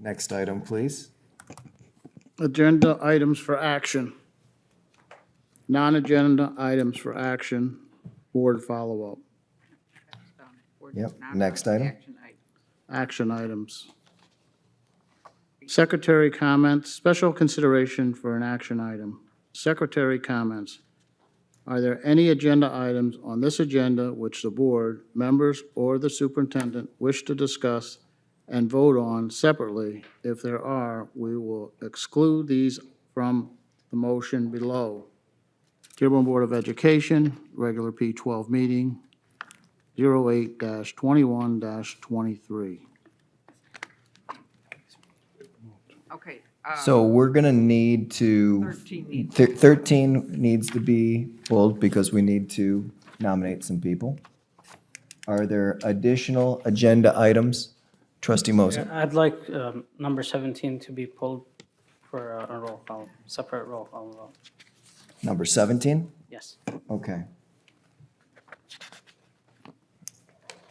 Next item, please. Agenda items for action. Non-agenda items for action, board follow-up. Yep, next item. Action items. Secretary comments, special consideration for an action item. Secretary comments. Are there any agenda items on this agenda which the board, members, or the superintendent wish to discuss and vote on separately? If there are, we will exclude these from the motion below. Dearborn Board of Education, regular P12 meeting, 08-21-23. Okay. So we're gonna need to. 13 needs to be pulled because we need to nominate some people. Are there additional agenda items? Trustee Moser. I'd like number 17 to be pulled for a roll call, separate roll call vote. Number 17? Yes. Okay.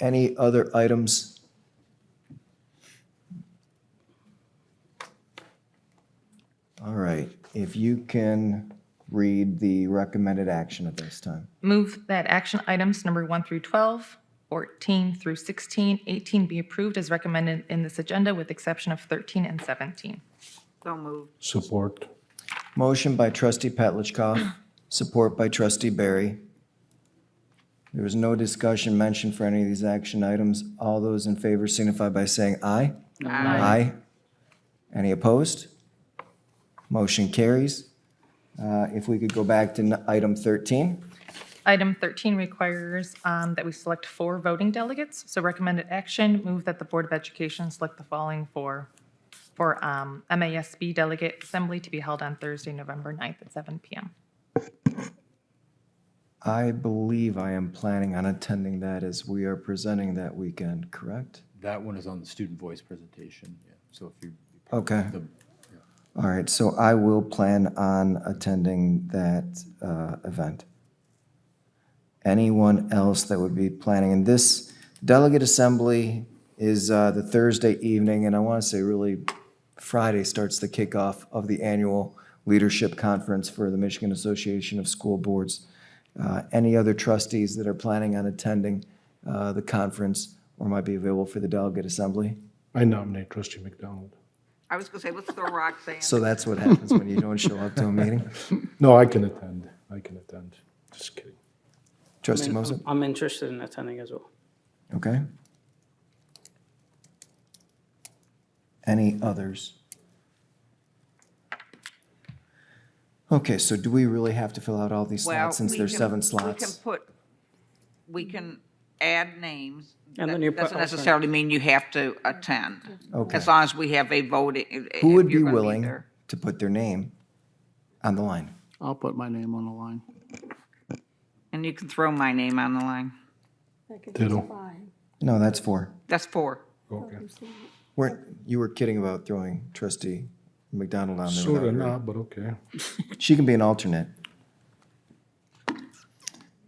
Any other items? All right, if you can read the recommended action at this time. Move that action items number 1 through 12, 14 through 16, 18 be approved as recommended in this agenda with exception of 13 and 17. So moved. Support. Motion by trustee Petlicoff, support by trustee Barry. There was no discussion mentioned for any of these action items. All those in favor signify by saying aye. Aye. Any opposed? Motion carries. If we could go back to item 13. Item 13 requires that we select 4 voting delegates. So recommended action, move that the Board of Education select the following for MASB delegate assembly to be held on Thursday, November 9th at 7 p.m. I believe I am planning on attending that as we are presenting that weekend, correct? That one is on the student voice presentation, yeah. So if you. Okay. the- All right, so I will plan on attending that event. Anyone else that would be planning? And this delegate assembly is the Thursday evening, and I want to say really Friday starts the kickoff of the annual leadership conference for the Michigan Association of School Boards. Any other trustees that are planning on attending the conference or might be available for the delegate assembly? I nominate trustee McDonald. I was gonna say, let's throw Roxanne. So that's what happens when you don't show up to a meeting? No, I can attend. Just kidding. Trustee Moser? I'm interested in attending as well. Okay. Any others? Okay, so do we really have to fill out all these Well, slots since we there's can- 7 We slots? can add names. And then That you put doesn't necessarily mean you have to attend. Okay. As long as we have a voting. Who would if be you're gonna willing there. to put their name on the line? I'll put my name on the line. And you can throw my name on the line. Ditto. No, that's 4. That's 4. Okay. You were kidding about throwing trustee McDonald on there. Sort without of her. not, but okay. She can be an alternate.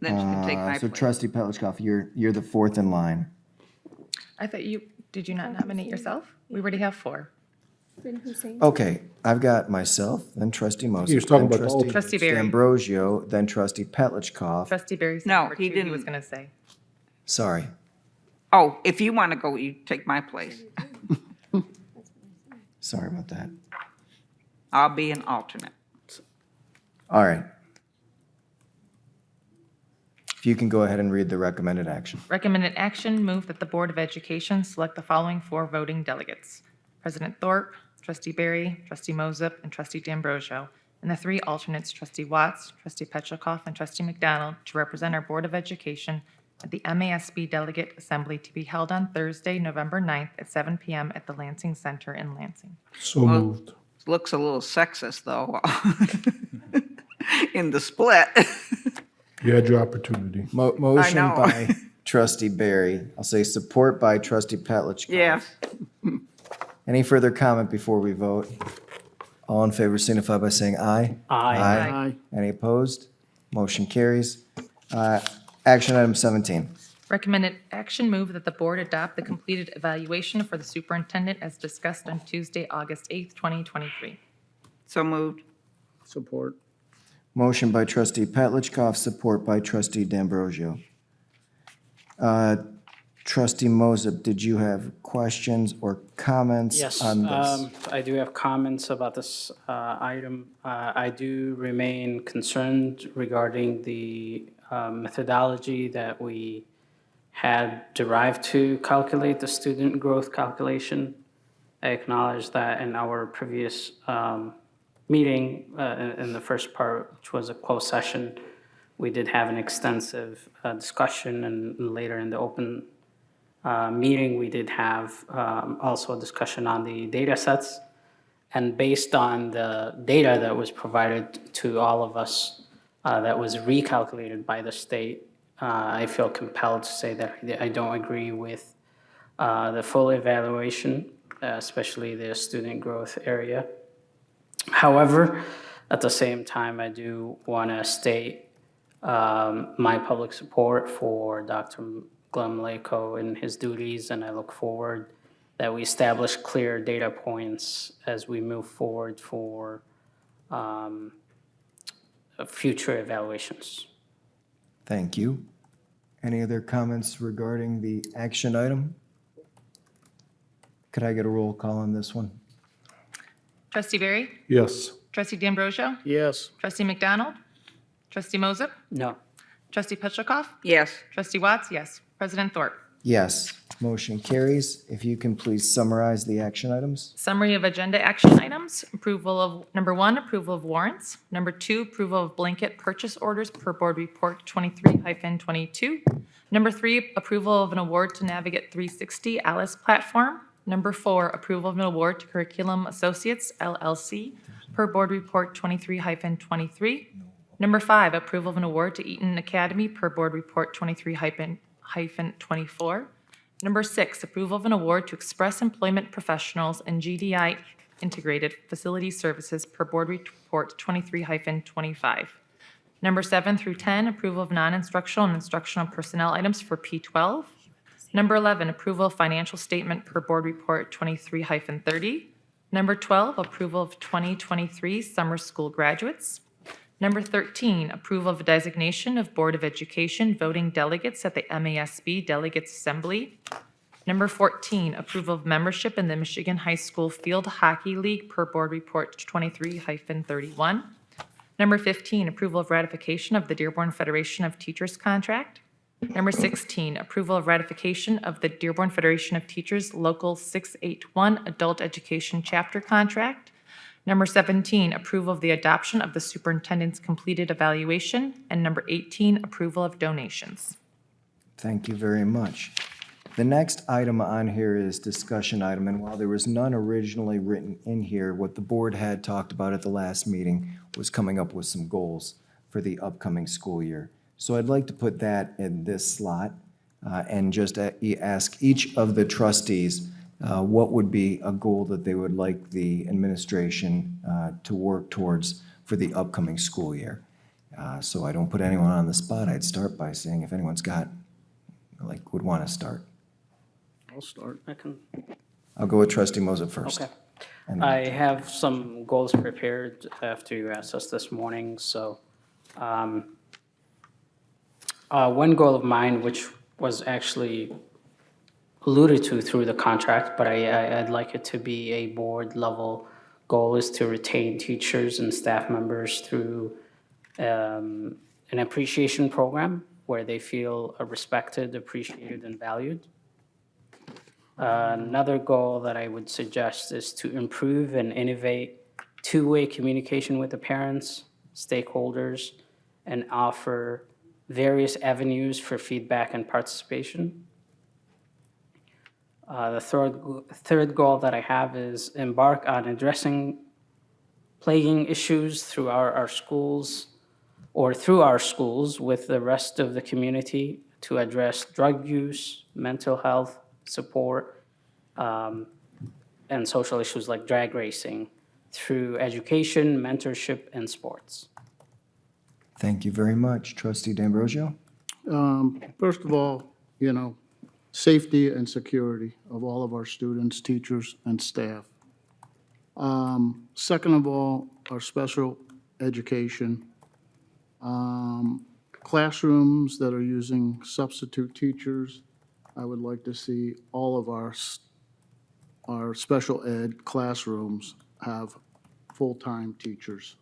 Then you can take my So place. trustee Petlicoff, you're the 4th in line. I thought did you not nominate yourself? We already have 4. Okay, I've got myself, then trustee Moser. He was talking then about the trustee Trustee Barry. Ambrosio, then trustee Petlicoff. Trustee Barry said No, number he 2, didn't. was going to say. Sorry. Oh, if you want to go, you take my place. Sorry about that. I'll be an alternate. All right. If you can go ahead and read the recommended action. Recommended action, move that the Board of Education select the following 4 voting delegates. President Thorpe, Trustee Barry, Trustee Mosip, and Trustee D'Ambrosio, and the 3 alternates, Trustee Watts, Trustee Petlicoff, and Trustee McDonald, to represent our Board of Education at the MASB Delegate Assembly to be held on Thursday, November 9th at 7 p.m. at the Lansing Center in Lansing. So moved. Looks a little sexist, though, in the split. You had your opportunity. Motion know. by trustee Barry. I'll say support by trustee Petlicoff. Yes. Any further comment before we vote? All in favor signify by saying aye. Aye. Aye. Any opposed? Motion carries. Action item 17. Recommended action move that the board adopt the completed evaluation for the superintendent as discussed on Tuesday, August 8th, 2023. So moved. Support. Motion by trustee Petlicoff, support by trustee D'Ambrosio. Trustee Moses, did you have questions or comments Yes, on this? I do have comments about this item. I do remain concerned regarding the methodology that we had derived to calculate the student growth calculation. I acknowledge that in our previous meeting, in the first part, which was a closed session, we did have an extensive discussion, and later in the open meeting, we did have also a discussion on the data sets. And based on the data that was provided to all of us that was recalculated by the state, I feel compelled to say that I don't agree with the full evaluation, especially the student growth area. However, at the same time, I do want to state my public support for Dr. Glenn Lako in his duties, and I look forward that we establish clear data points as we move forward for future evaluations. Thank you. Any other comments regarding the action item? Could I get a roll call on this one? Trustee Barry? Yes. Trustee D'Ambrosio? Yes. Trustee McDonald? Trustee Moses? No. Trustee Petlicoff? Yes. Trustee Watts? Yes. President Thorpe? Yes, motion carries. If you can please summarize the action items. Summary of agenda action items. Approval of, number 1, approval of warrants. Number 2, approval of blanket purchase orders per board report 23-22. Number 3, approval of an award to Navigate 360 Alice platform. Number 4, approval of an award to Curriculum Associates LLC per board report 23-23. Number 5, approval of an award to Eaton Academy per board report 23-24. Number 6, approval of an award to Express Employment Professionals and GDI Integrated Facility Services per board report 23-25. Number 7 through 10, approval of non-instructional and instructional personnel items for P12. Number 11, approval of financial statement per board report 23-30. Number 12, approval of 2023 summer school graduates. Number 13, approval of designation of Board of Education voting delegates at the MASB Delegates Assembly. Number 14, approval of membership in the Michigan High School Field Hockey League per board report 23-31. Number 15, approval of ratification of the Dearborn Federation of Teachers contract. Number 16, approval of ratification of the Dearborn Federation of Teachers Local 681 Adult Education Chapter contract. Number 17, approval of the adoption of the superintendent's completed evaluation. And number 18, approval of donations. Thank you very much. The next item on here is discussion item, and while there was none originally written in here, what the board had talked about at the last meeting was coming up with some goals for the upcoming school year. So I'd like to put that in this slot and just ask each of the trustees what would be a goal that they would like the administration to work towards for the upcoming school year. So I don't put anyone on the spot. I'd start by saying if anyone's got, would want to start. I'll start. I'll go with trustee Moses first. Okay. And I have some goals prepared after you asked us this morning, so one goal of mine, which was actually alluded to through the contract, but I'd like it to be a board-level goal, is to retain teachers and staff members through an appreciation program where they feel respected, appreciated, and valued. Another goal that I would suggest is to improve and innovate two-way communication with the parents, stakeholders, and offer various avenues for feedback and participation. The third goal that I have is embark on addressing plaguing issues through our schools or through our schools with the rest of the community to address drug use, mental health, support, and social issues like drag racing through education, mentorship, and sports. thank you very much. Trustee D'Ambrosio? First of all, you know, safety and security of all of our students, teachers, and staff. Second of all, our special education. Classrooms that are using substitute teachers. I would like to see all of our special ed classrooms have full-time teachers.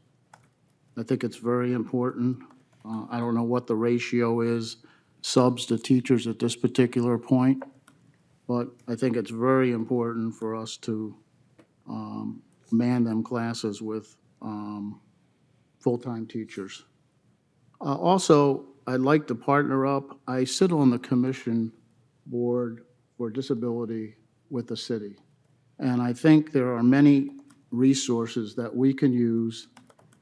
I think it's very important. I don't know what the ratio is, subs to teachers at this particular point, but I think it's very important for us to man them classes with full-time teachers. Also, I'd like to partner up. I sit on the commission board for disability with the city. And I think there are many resources that we can use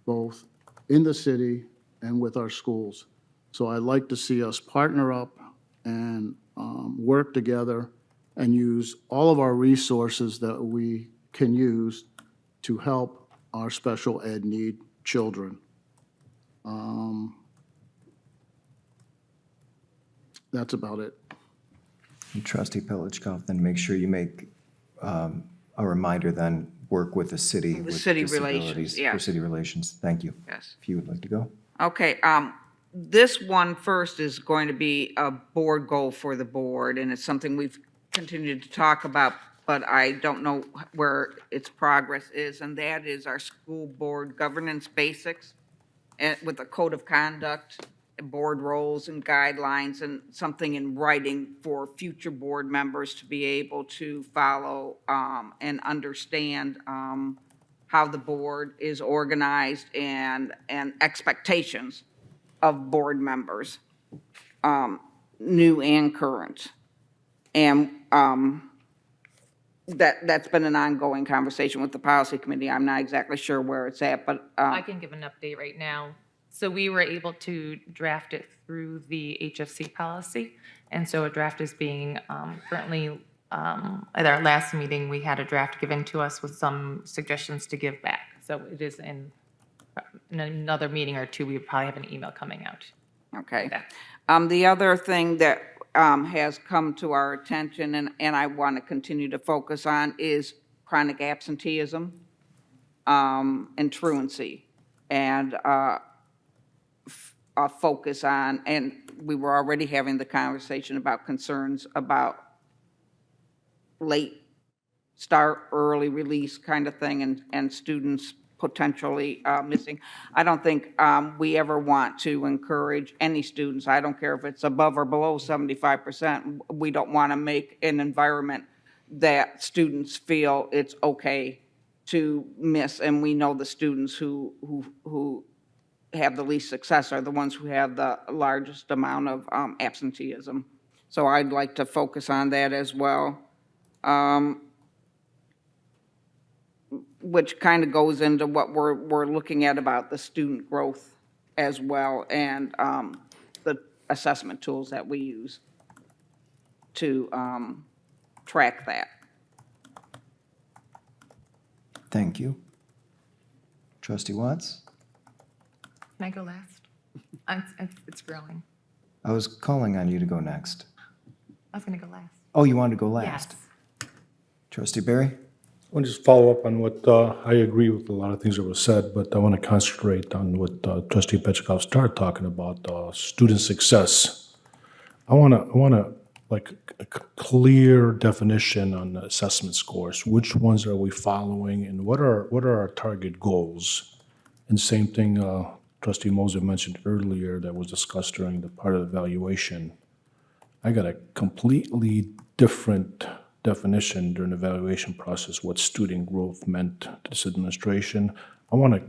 both in the city and with our schools. So I'd like to see us partner up and work together and use all of our resources that we can use to help our special ed need children. That's about it. And Trustee Pelichkov, then make sure you make a reminder, then work with the city. The with city relations, disabilities, For yes. city relations, thank you. Yes. If you would like to go. Okay, this one first is going to be a board goal for the board, and it's something we've continued to talk about, but I don't know where its progress is, and that is our school board governance basics with a code of conduct, board roles and guidelines, and something in writing for future board members to be able to follow and understand how the board is organized and expectations of board members, new and current. And that's been an ongoing conversation with the policy committee. I'm not exactly sure where it's at, but I can give an update right now. So we were able to draft it through the HFC policy, and so a draft is being currently, at our last meeting, we had a draft given to us with some suggestions to give back. So it is in another meeting or two, we would probably have an email coming out. okay. The other thing that has come to our attention, and I want to continue to focus on, is chronic absenteeism and truancy. And focus on, and we were already having the conversation about concerns about late start, early release kind of thing, and students potentially missing. I don't think we ever want to encourage any students, I don't care if it's above or below 75%, we don't want to make an environment that students feel it's okay to miss, and we know the students who have the least success are the ones who have the largest amount of absenteeism. So I'd like to focus on that as well. Which kind of goes into what we're looking at about the student growth as well, and the assessment tools that we use to track that. Thank you. Trustee Watts? Can I go last? It's growing. I was calling on you to go next. I was going to go last. Oh, you wanted to go last? Yes. Trustee Barry? I want to just follow up on what, I agree with a lot of things that were said, but I want to concentrate on what Trustee Petchakov started talking about, student success. I want to like a clear definition on the assessment scores. Which ones are we following, and what are our target goals? And same thing, Trustee Moser mentioned earlier that was discussed during the part of the evaluation. I got a completely different definition during the evaluation process, what student growth meant to this administration. I want a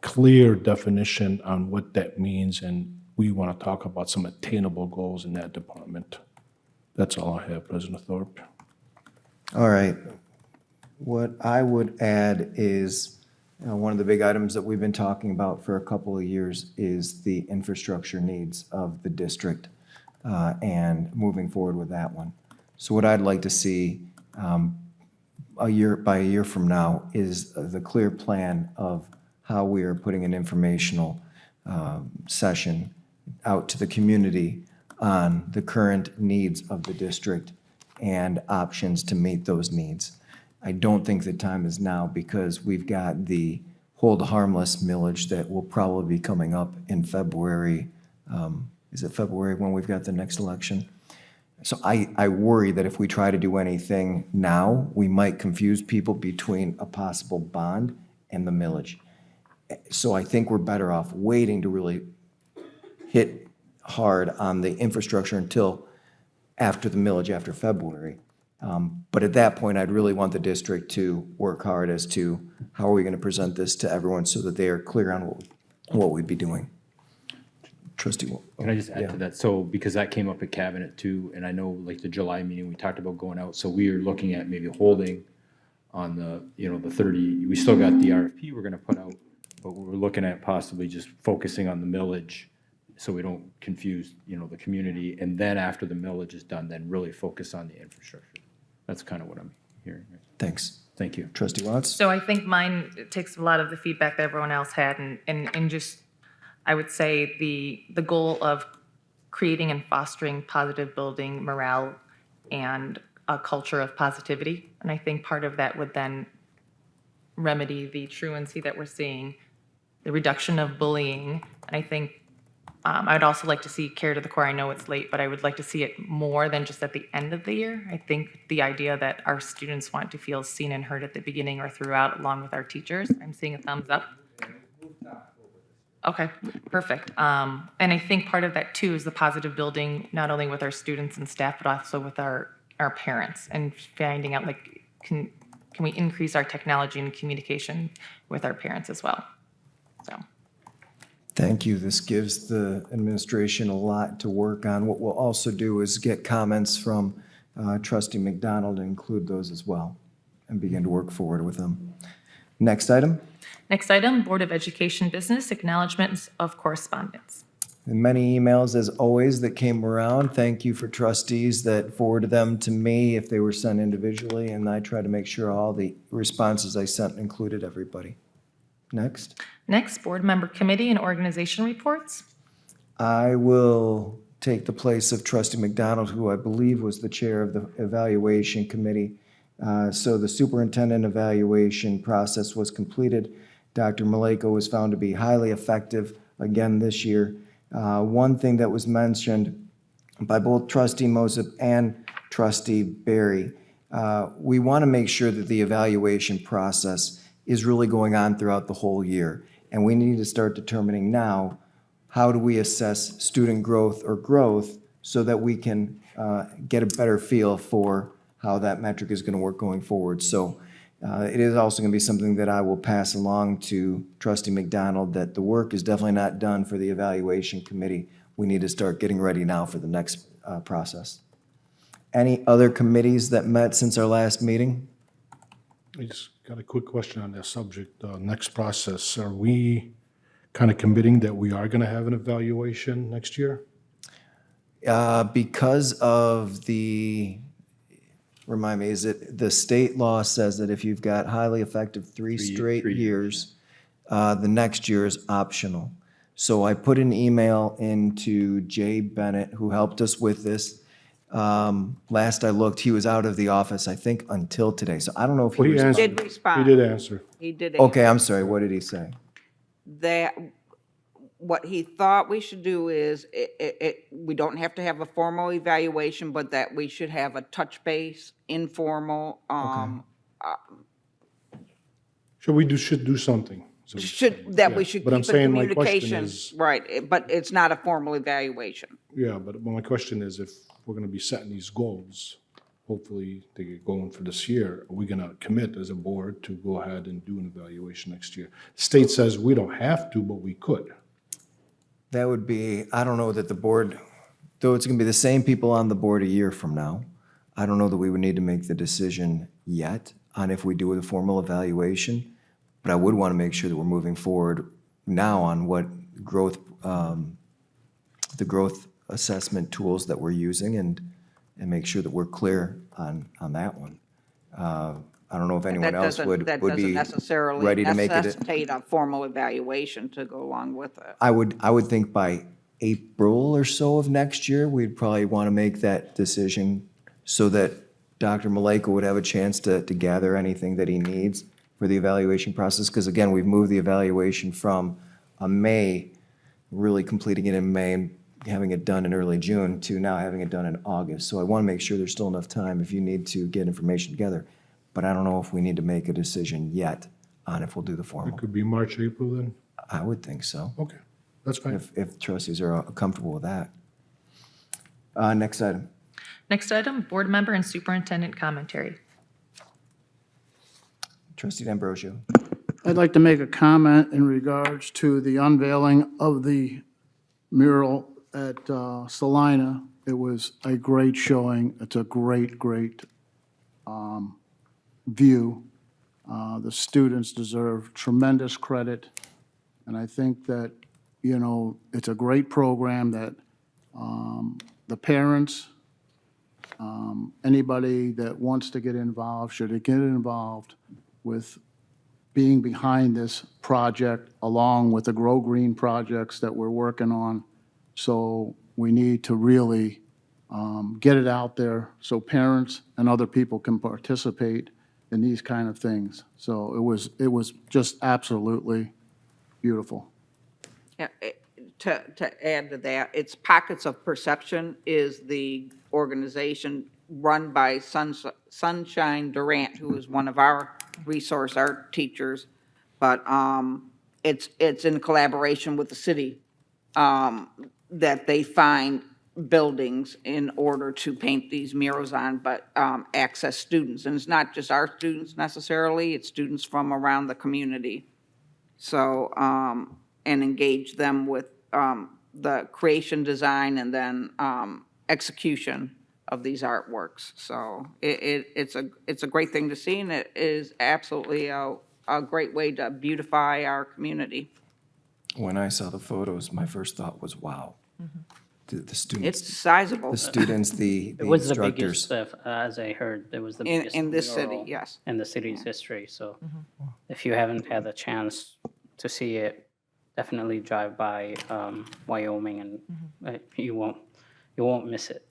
clear definition on what that means, and we want to talk about some attainable goals in that department. That's all I have, President Thorpe. All right. What I would add is, one of the big items that we've been talking about for a couple of years is the infrastructure needs of the district and moving forward with that one. So what I'd like to see by a year from now is the clear plan of how we are putting an informational session out to the community on the current needs of the district and options to meet those needs. I don't think the time is now because we've got the hold harmless millage that will probably be coming up in February. Is it February when we've got the next election? So I worry that if we try to do anything now, we might confuse people between a possible bond and the millage. So I think we're better off waiting to really hit hard on the infrastructure until after the millage, after February. But at that point, I'd really want the district to work hard as to how are we going to present this to everyone so that they are clear on what we'd be doing. Trustee Wall. Can I just add to that? So, because that came up at cabinet too, and I know like the July meeting, we talked about going out, so we are looking at maybe holding on the, the 30, we still got the RFP we're gonna put out, but we're looking at possibly just focusing on the millage so we don't confuse, the community, and then after the millage is done, then really focus on the infrastructure. That's kind of what I'm hearing. Thanks. Thank you. Trustee Watts? So I think mine takes a lot of the feedback that everyone else had and just, I would say the goal of creating and fostering positive building morale and a culture of positivity. And I think part of that would then remedy the truancy that we're seeing, the reduction of bullying. And I think I'd also like to see care to the core. I know it's late, but I would like to see it more than just at the end of the year. I think the idea that our students want to feel seen and heard at the beginning or throughout, along with our teachers, I'm seeing a thumbs up. Okay, perfect. And I think part of that too is the positive building, not only with our students and staff, but also with our parents and finding out like, can we increase our technology and communication with our parents as well? So. Thank you. This gives the administration a lot to work on. What we'll also do is get comments from Trustee McDonald and include those as well and begin to work forward with them. Next item. Next item, Board of Education business, acknowledgements of correspondence. And many emails, as always, that came around. Thank you for trustees that forwarded them to me if they were sent individually, and I try to make sure all the responses I sent included everybody. Next. Next, board member committee and organization reports. I will take the place of Trustee McDonald, who I believe was the chair of the evaluation committee. So the superintendent evaluation process was completed. Dr. Maleko was found to be highly effective again this year. One thing that was mentioned by both Trustee Mosip and Trustee Barry, we want to make sure that the evaluation process is really going on throughout the whole year. And we need to start determining now, how do we assess student growth or growth so that we can get a better feel for how that metric is going to work going forward. So it is also going to be something that I will pass along to Trustee McDonald, that the work is definitely not done for the evaluation committee. We need to start getting ready now for the next process. Any other committees that met since our last meeting? I just got a quick question on that subject. Next process, are we kind of committing that we are going to have an evaluation next year? Because of the, remind me, is it, the state law says that if you've got highly effective three straight years, the next year is optional. So I put an email into Jay Bennett, who helped us with this. Last I looked, he was out of the office, I think, until today. So I don't know if he Well, he responded. answered. Did respond. He did answer. He did. Okay, I'm sorry, what did he say? That, what he thought we should do is, we don't have to have a formal evaluation, but that we should have a touch base, informal, Should do something. So- that we Yeah, should but I'm keep a saying my question communication. is- Right, but it's not a formal evaluation. Yeah, but my question is, if we're going to be setting these goals, hopefully they get going for this year, are we going to commit as a board to go ahead and do an evaluation next year? State says we don't have to, but we could. That would be, I don't know that the board, though it's going to be the same people on the board a year from now, I don't know that we would need to make the decision yet on if we do a formal evaluation, but I would want to make sure that we're moving forward now on what growth, the growth assessment tools that we're using and make sure that we're clear on that one. I don't know if anyone else would That be doesn't necessarily ready to make it. necessitate a formal evaluation to go along with it. I would think by April or so of next year, we'd probably want to make that decision so that Dr. Maleka would have a chance to gather anything that he needs for the evaluation process. Because again, we've moved the evaluation from a May, really completing it in May and having it done in early June, to now having it done in August. So I want to make sure there's still enough time if you need to get information together. But I don't know if we need to make a decision yet on if we'll do the It formal. could be March, April then? I would think so, Okay, that's fine. if trustees are comfortable with that. Next item. Next item, board member and superintendent commentary. Trustee D'Ambrosio. I'd like to make a comment in regards to the unveiling of the mural at Salina. It was a great showing. It's a great view. The students deserve tremendous credit. And I think that, you know, it's a great program that the parents, anybody that wants to get involved should get involved with being behind this project, along with the Grow Green projects that we're working on. So we need to really get it out there so parents and other people can participate in these kind of things. So it was just absolutely beautiful. Yeah, to add to that, it's Pockets of Perception is the organization run by Sunshine Durant, who is one of our resource art teachers. But it's in collaboration with the city that they find buildings in order to paint these murals on, but access students. And it's not just our students necessarily, it's students from around the community. So, and engage them with the creation, design, and then execution of these artworks. So it's a great thing to see, and it is absolutely a great way to beautify our community. When I saw the photos, my first thought was, wow. The students, It's sizable the students, the It was the instructors. biggest, as I heard, it was the in, biggest in this city, mural yes. in the city's history. So if you haven't had the chance to see it, definitely drive by Wyoming, and you won't miss it.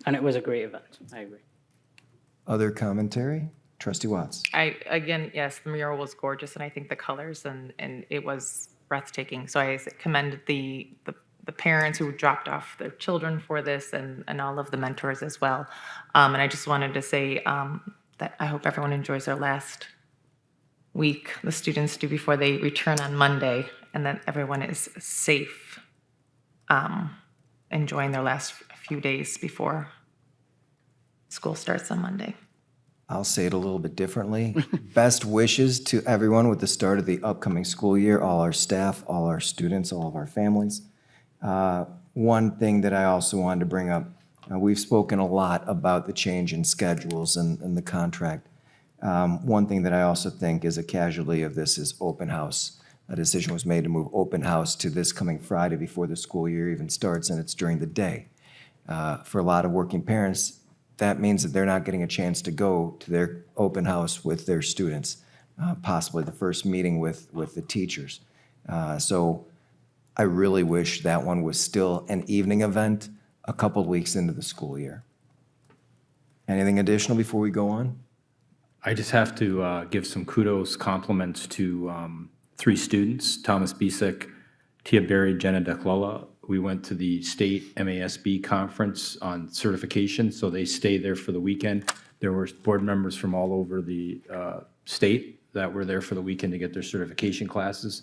And it was a great event. I agree. Other commentary? Trustee Watts. Again, yes, the mural was gorgeous, and I think the colors and it was breathtaking. So I commend the parents who dropped off their children for this, and all of the mentors as well. And I just wanted to say that I hope everyone enjoys their last week, the students do, before they return on Monday, and that everyone is safe, enjoying their last few days before school starts on Monday. I'll say it a little bit differently. Best wishes to everyone with the start of the upcoming school year, all our staff, all our students, all of our families. One thing that I also wanted to bring up, we've spoken a lot about the change in schedules and the contract. One thing that I also think is a casualty of this is open house. A decision was made to move open house to this coming Friday before the school year even starts, and it's during the day. For a lot of working parents, that means that they're not getting a chance to go to their open house with their students, possibly the first meeting with the teachers. So I really wish that one was still an evening event a couple of weeks into the school year. Anything additional before we go on? I just have to give some kudos, compliments to 3 students, Thomas Bisek, Tia Berry, Jenna Declella. We went to the state MASB conference on certification, so they stayed there for the weekend. There were board members from all over the state that were there for the weekend to get their certification classes.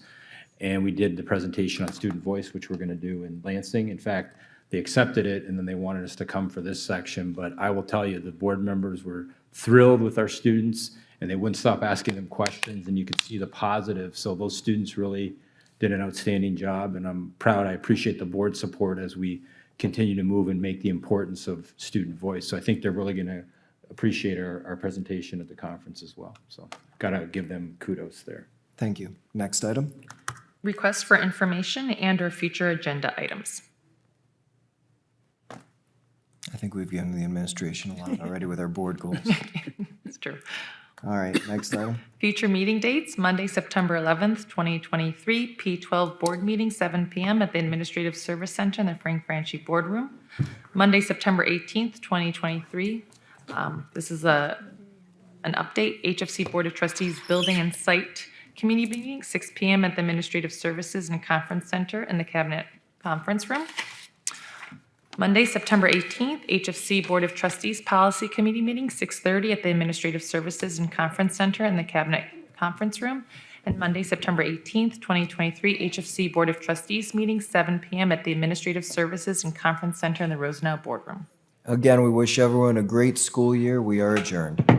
And we did the presentation on student voice, which we're going to do in Lansing. In fact, they accepted it, and then they wanted us to come for this section. But I will tell you, the board members were thrilled with our students, and they wouldn't stop asking them questions, and you could see the positive. So those students really did an outstanding job, and I'm proud. I appreciate the board support as we continue to move and make the importance of student voice. So I think they're really going to appreciate our presentation at the conference as well. So got to give them kudos there. Thank you. Next item. Requests for information and/or future agenda items. I think we've given the administration a lot already with our board goals. It's true. All right, next item. Future meeting dates, Monday, September 11th, 2023, P12 Board Meeting, 7 PM at the Administrative Service Center in the Frank Franchi Boardroom. Monday, September 18th, 2023. This is an update, HFC Board of Trustees Building and Site Committee Meeting, 6 PM at the Administrative Services and Conference Center in the Cabinet Conference Room. Monday, September 18th, HFC Board of Trustees Policy Committee Meeting, 6:30 at the Administrative Services and Conference Center in the Cabinet Conference Room. And Monday, September 18th, 2023, HFC Board of Trustees Meeting, 7 PM at the Administrative Services and Conference Center in the Rosenau Boardroom. Again, we wish everyone a great school year. We are adjourned.